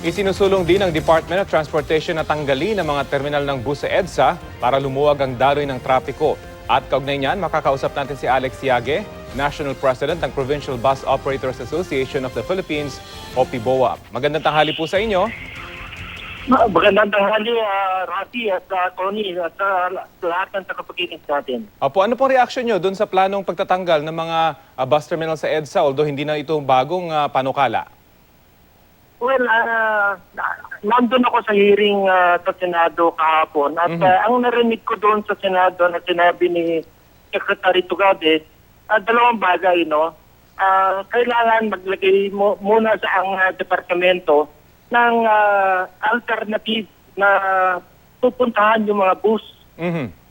Isinusulong din ng Department of Transportation na tanggalin ang mga terminal ng bus sa EDSA para lumuwag ang daloy ng trapiko. At kaugnay niyan, makakausap natin si Alex Siage, National President ng Provincial Bus Operators Association of the Philippines, o PBOA. Magandang tanghali po sa inyo. Magandang tanghali, Rafi at Tony at lahat ng tagapakinig natin. Opo, ano pong reaction nyo dun sa planong pagtatanggal ng mga bus terminal sa EDSA, although hindi na ito bagong panukala? Well, nandun ako sa hearing sa Senado kahapon at ang narinig ko doon sa Senado na sinabi ni Secretary Tugade, dalawang bagay, no? Kailangan maglagay muna sa ang departamento ng alternative na pupuntahan yung mga bus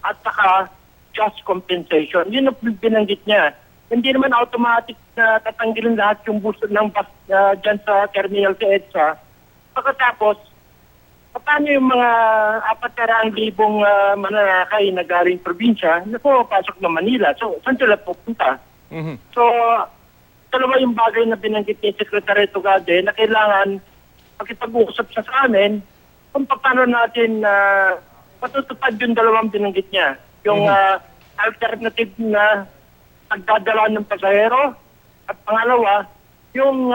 at saka just compensation. Yun ang binanggit niya. Hindi naman automatic na tatanggalin lahat yung bus ng bus dyan sa terminal sa EDSA. Pagkatapos, paano yung mga 400,000 mananakay na galing probinsya na pumapasok ng Manila? So, saan sila pupunta? So, dalawa yung bagay na binanggit ni Secretary Tugade na kailangan makipag-uusap siya sa amin kung paano natin matutupad yung dalawang binanggit niya. Yung alternative na pagdadala ng pasahero at pangalawa, yung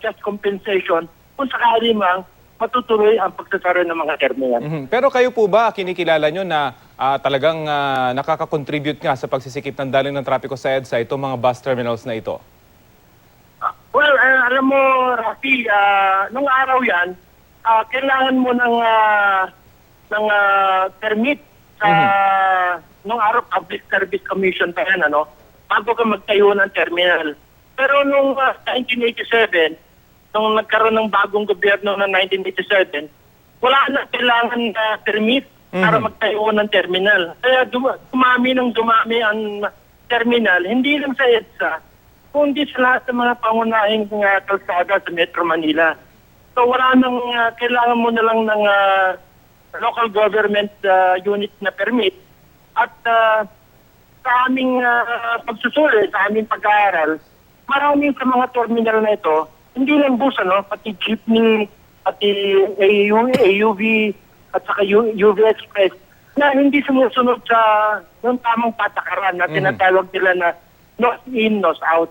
just compensation kung sakali mang matutuloy ang pagsasara ng mga terminal. Pero kayo po ba, kinikilala nyo na talagang nakaka-contribute nga sa pagsisikip ng daloy ng trapiko sa EDSA itong mga bus terminals na ito? Well, alam mo, Rafi, nung araw yan, kailangan mo ng permit sa nung araw Public Service Commission pa yan, ano, bago ka magtayo ng terminal. Pero nung 1987, nung nagkaroon ng bagong gobyerno ng 1987, wala na kailangan permit para magtayo ng terminal. Kaya dumami ang terminal, hindi lang sa EDSA, kundi sa lahat ng mga pangunahing kalsada sa Metro Manila. So wala nang kailangan mo na lang ng local government unit na permit at sa aming pagsusuli, sa aming pag-aaral, maraming sa mga terminal na ito, hindi lang bus, ano, pati jeepney, pati AUV, at saka UV Express, na hindi sumusunod sa yung tamang patakaran na tinatawag nila na nose in, nose out.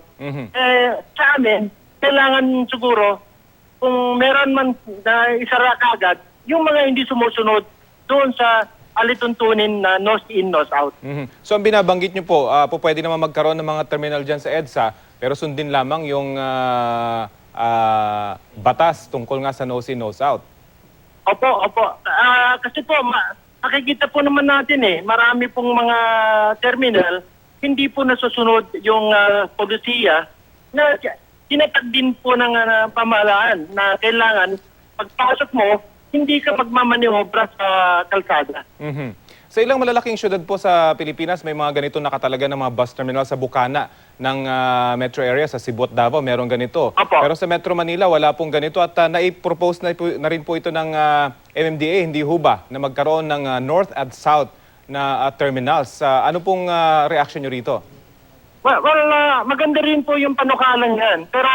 Sa amin, kailangan siguro, kung meron man na isara kagad, yung mga hindi sumusunod doon sa alituntunin na nose in, nose out. So ang binabanggit nyo po, pwede naman magkaroon ng mga terminal dyan sa EDSA, pero sundin lamang yung batas tungkol nga sa nose in, nose out. Opo. Kasi po, makikita po naman natin marami pong mga terminal, hindi po nasusunod yung polisiya na tinatag din po ng pamahalaan na kailangan pagpasok mo, hindi ka magmamaniobra sa kalsada. Sa ilang malalaking syudad po sa Pilipinas, may mga ganito nakatalaga ng mga bus terminal sa bukana ng metro area, sa Cebu at Davao, meron ganito. Opo. Pero sa Metro Manila, wala pong ganito at naipropose na rin po ito ng MMDA, hindi ho ba, na magkaroon ng north at south na terminals. Ano pong reaction nyo rito? Well, maganda rin po yung panukalan yan. Pero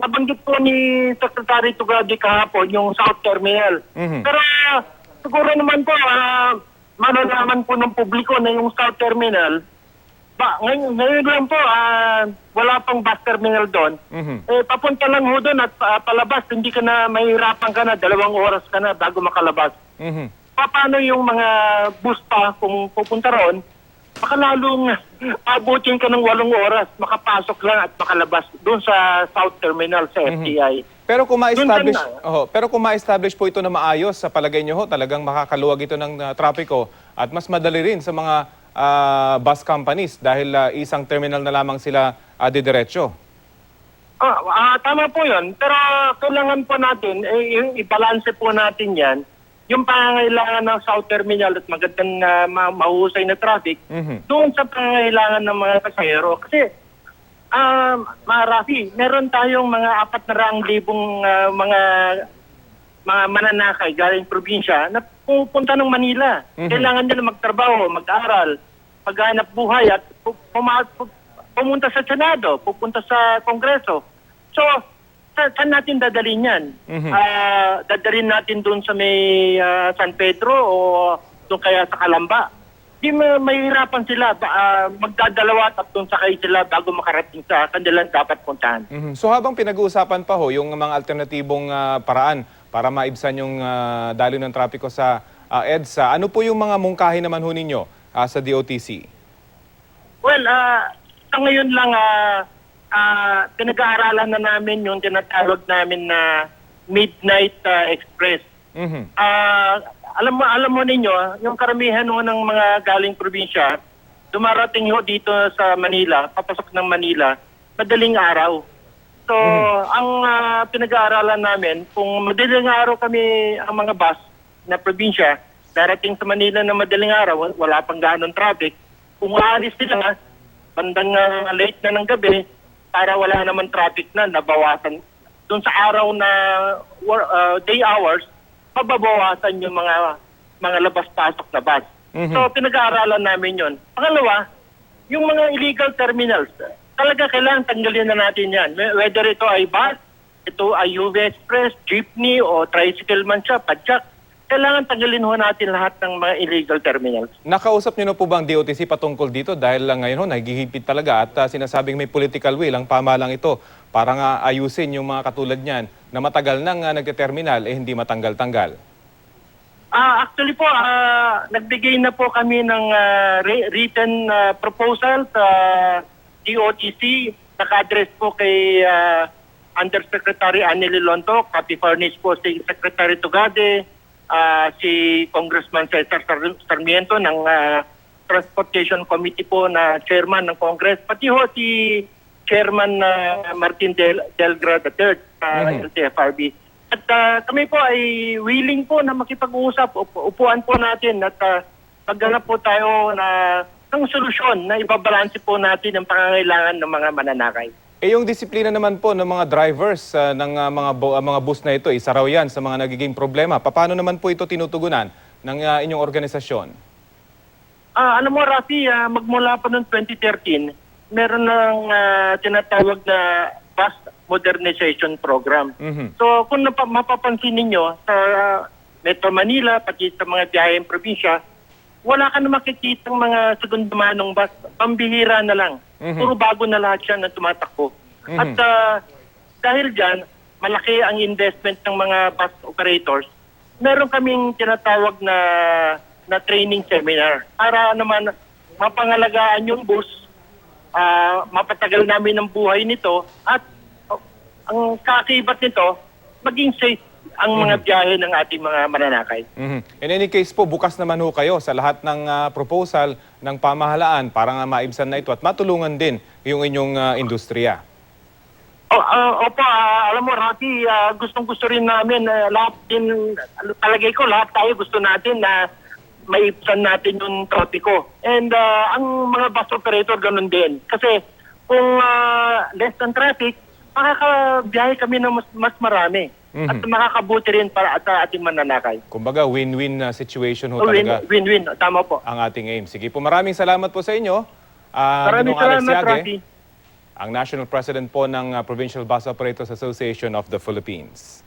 nabanggit po ni Secretary Tugade kahapon yung South Terminal. Pero siguro naman po, malalaman po ng publiko na yung South Terminal, ngayon lang po, wala pang bus terminal doon. Papunta lang ho doon at palabas, hindi ka na, mahirapan ka na, 2 oras ka na bago makalabas. Paano yung mga bus pa kung pupunta roon, makalalong abutin ka ng 8 oras, makapasok lang at makalabas doon sa South Terminal sa FTI. Pero kung ma-establish po ito na maayos, sa palagay nyo ho, talagang makakaluwag ito ng trapiko at mas madali rin sa mga bus companies dahil isang terminal na lamang sila didiretso. Tama po yun. Pero kailangan po natin, i-balance po natin yan, yung pangangailangan ng South Terminal at magandang mahusay na traffic, doon sa pangangailangan ng mga pasahero. Kasi, Rafi, meron tayong mga 400,000 mga mananakay galing probinsya na pupunta ng Manila. Kailangan nila magtrabaho, mag-aral, maghanap buhay at pumunta sa Senado, pupunta sa Kongreso. So, saan natin dadalhin yan? Dadalhin natin doon sa may San Pedro o doon kaya sa Calamba? Di mahirapan sila. Magdadalawa at doon sakay sila bago makarating sa kanilang dapat puntahan. So habang pinag-uusapan pa ho yung mga alternatibong paraan para maibsan yung daloy ng trapiko sa EDSA, ano po yung mga mungkahi naman ho ninyo sa DOTC? Well, sa ngayon lang, pinag-aaralan na namin yung tinatawag namin na Midnight Express. Alam mo ninyo, yung karamihan ho ng mga galing probinsya, dumarating ho dito sa Manila, papasok ng Manila, madaling araw. So, ang pinag-aaralan namin, kung madaling araw kami ang mga bus na probinsya, darating sa Manila na madaling araw, wala pang ganon traffic, kung aalis sila, bandang late na ng gabi, para wala naman traffic na, nabawasan. Doon sa araw na day hours, mababawasan yung mga labas-pasok na bus. So, pinag-aaralan namin yon. Pangalawa, yung mga illegal terminals, talaga kailangan tanggalin na natin yan. Whether ito ay bus, ito ay UV Express, jeepney, o tricycle man siya, padjak, kailangan tanggalin ho natin lahat ng mga illegal terminals. Nakausap niyo na po ba ang DOTC patungkol dito dahil ngayon ho, nagigipit talaga at sinasabing may political will ang pamahalang ito para nga ayusin yung mga katulad niyan na matagal nang nagte-terminal hindi matanggal-tanggal? Actually po, nagbigay na po kami ng written proposal sa DOTC. Naka-address po kay Undersecretary Annely Lonto, copy furnished po si Secretary Tugade, si Congressman Cesar Sarmiento ng Transportation Committee po na chairman ng Congress, pati ho si Chairman Martin Delgra III LTFRB. At kami po ay willing po na makipag-usap, upuan po natin at maghanap po tayo ng solusyon na ibabalanse po natin ang pangangailangan ng mga mananakay. Yung disiplina naman po ng mga drivers ng mga bus na ito, isa raw yan sa mga nagiging problema. Paano naman po ito tinutugunan ng inyong organisasyon? Alam mo, Rafi, magmula pa noong 2013, meron ng tinatawag na bus modernization program. So kung mapapansin ninyo sa Metro Manila, pati sa mga biyaheng probinsya, wala ka na makikitang mga segundamanong bus. Pambihira na lang. Puro bago na lahat siya na tumatakbo. At dahil dyan, malaki ang investment ng mga bus operators. Meron kaming tinatawag na training seminar para naman mapangalagaan yung bus, mapatagal namin ang buhay nito, at ang kakibat nito, maging safe ang mga biyahe ng ating mga mananakay. In any case po, bukas naman ho kayo sa lahat ng proposal ng pamahalaan para nga maibsan na ito at matulungan din yung inyong industriya. Opo, alam mo, Rocky, gustong-gusto rin namin, lahat din, palagay ko, lahat tayo gusto natin na maibsan natin yung trapiko. And ang mga bus operator, ganun din. Kasi kung less than traffic, makakabiyahe kami ng mas marami. At makakabuti rin para sa ating mananakay. Kumbaga, win-win situation ho talaga. Win-win, tama po. Ang ating aim. Sige po, maraming salamat po sa inyo. Maraming Ginoong Alex salamat, Yage, Rafi. ang National President po ng Provincial Bus Operators Association of the Philippines.